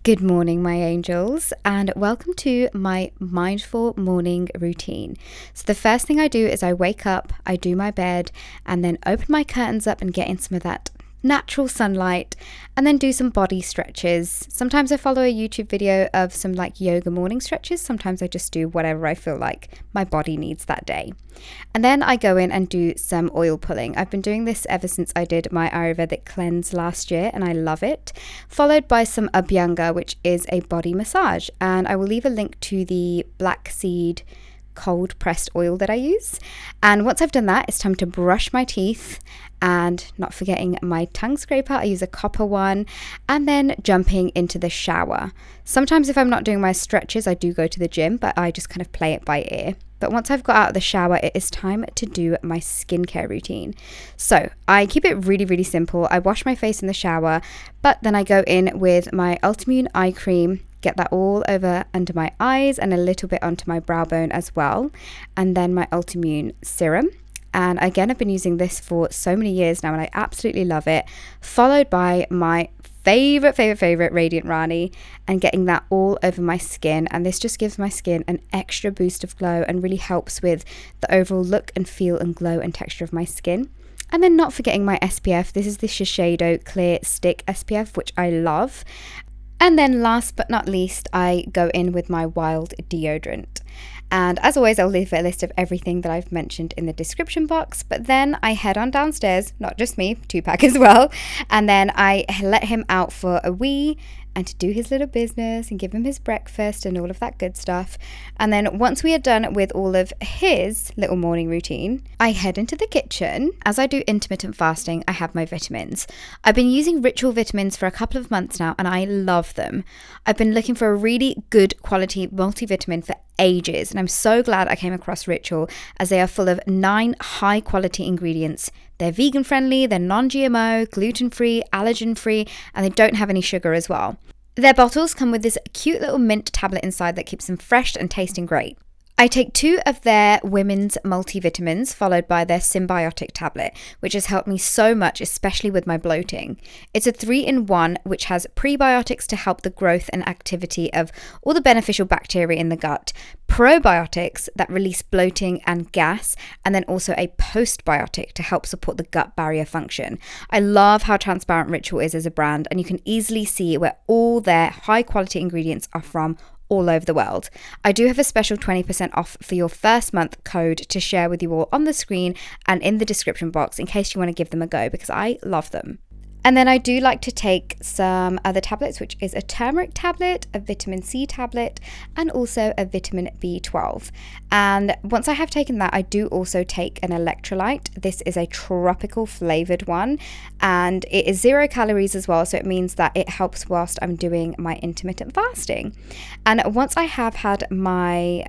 Good morning, my angels, and welcome to my mindful morning routine. So the first thing I do is I wake up, I do my bed, and then open my curtains up and get in some of that natural sunlight, and then do some body stretches. Sometimes I follow a YouTube video of some yoga morning stretches. Sometimes I just do whatever I feel like my body needs that day. And then I go in and do some oil pulling. I've been doing this ever since I did my Ayurvedic cleanse last year, and I love it. Followed by some Abhyanga, which is a body massage. And I will leave a link to the black seed cold pressed oil that I use. And once I've done that, it's time to brush my teeth, and not forgetting my tongue scraper. I use a copper one, and then jumping into the shower. Sometimes if I'm not doing my stretches, I do go to the gym, but I just kind of play it by ear. But once I've got out of the shower, it is time to do my skincare routine. So I keep it really, really simple. I wash my face in the shower, but then I go in with my Ultimune eye cream, get that all over under my eyes and a little bit onto my brow bone as well. And then my Ultimune serum. And again, I've been using this for so many years now and I absolutely love it. Followed by my favorite Radiant Rani, and getting that all over my skin. And this just gives my skin an extra boost of glow and really helps with the overall look and feel and glow and texture of my skin. And then not forgetting my SPF. This is the Shiseido Clear Stick SPF, which I love. And then last but not least, I go in with my Wild deodorant. And as always, I'll leave a list of everything that I've mentioned in the description box. But then I head on downstairs, not just me, Tupac as well. And then I let him out for a wee and to do his little business and give him his breakfast and all of that good stuff. And then once we are done with all of his little morning routine, I head into the kitchen. As I do intermittent fasting, I have my vitamins. I've been using Ritual vitamins for a couple of months now and I love them. I've been looking for a really good quality multivitamin for ages, and I'm so glad I came across Ritual, as they are full of 9 high quality ingredients. They're vegan friendly, they're non-GMO, gluten free, allergen free, and they don't have any sugar as well. Their bottles come with this cute little mint tablet inside that keeps them fresh and tasting great. I take 2 of their women's multivitamins, followed by their symbiotic tablet, which has helped me so much, especially with my bloating. It's a 3-in-1, which has prebiotics to help the growth and activity of all the beneficial bacteria in the gut, probiotics that release bloating and gas, and then also a postbiotic to help support the gut barrier function. I love how transparent Ritual is as a brand, and you can easily see where all their high quality ingredients are from all over the world. I do have a special 20% off for your first month code to share with you all on the screen and in the description box in case you want to give them a go, because I love them. And then I do like to take some other tablets, which is a turmeric tablet, a vitamin C tablet, and also a vitamin B12. And once I have taken that, I do also take an electrolyte. This is a tropical flavored one, and it is 0 calories as well. So it means that it helps whilst I'm doing my intermittent fasting. And once I have had my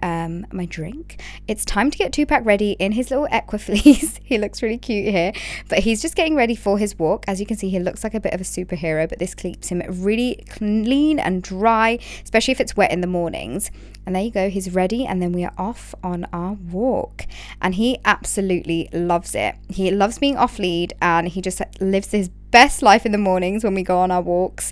my drink, it's time to get Tupac ready in his little Equifleece. He looks really cute here, but he's just getting ready for his walk. As you can see, he looks like a bit of a superhero, but this keeps him really clean and dry, especially if it's wet in the mornings. And there you go, he's ready, and then we are off on our walk. And he absolutely loves it. He loves being off lead, and he just lives his best life in the mornings when we go on our walks.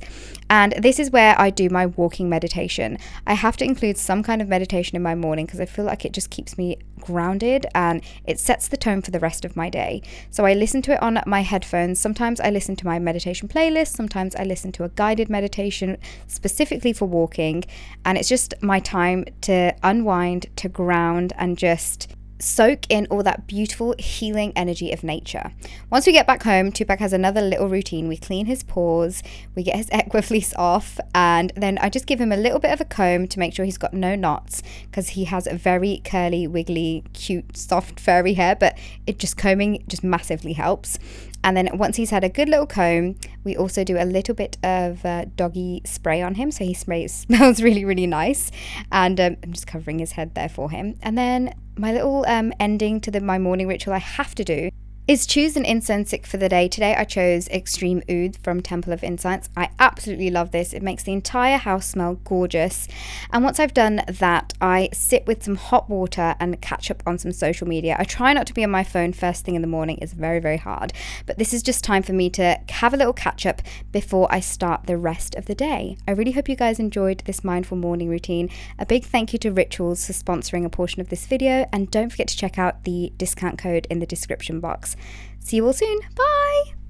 And this is where I do my walking meditation. I have to include some kind of meditation in my morning because I feel like it just keeps me grounded and it sets the tone for the rest of my day. So I listen to it on my headphones. Sometimes I listen to my meditation playlist. Sometimes I listen to a guided meditation specifically for walking. And it's just my time to unwind, to ground, and just soak in all that beautiful healing energy of nature. Once we get back home, Tupac has another little routine. We clean his paws, we get his Equifleece off, and then I just give him a little bit of a comb to make sure he's got no knots, because he has a very curly, wiggly, cute, soft, furry hair, but combing just massively helps. And then once he's had a good little comb, we also do a little bit of doggy spray on him, so he smells really, really nice. And I'm just covering his head there for him. And then my little ending to my morning ritual I have to do is choose an incense stick for the day. Today I chose Extreme Oud from Temple of Incense. I absolutely love this. It makes the entire house smell gorgeous. And once I've done that, I sit with some hot water and catch up on some social media. I try not to be on my phone first thing in the morning. It's very, very hard. But this is just time for me to have a little catch up before I start the rest of the day. I really hope you guys enjoyed this mindful morning routine. A big thank you to Rituals for sponsoring a portion of this video, and don't forget to check out the discount code in the description box. See you all soon. Bye!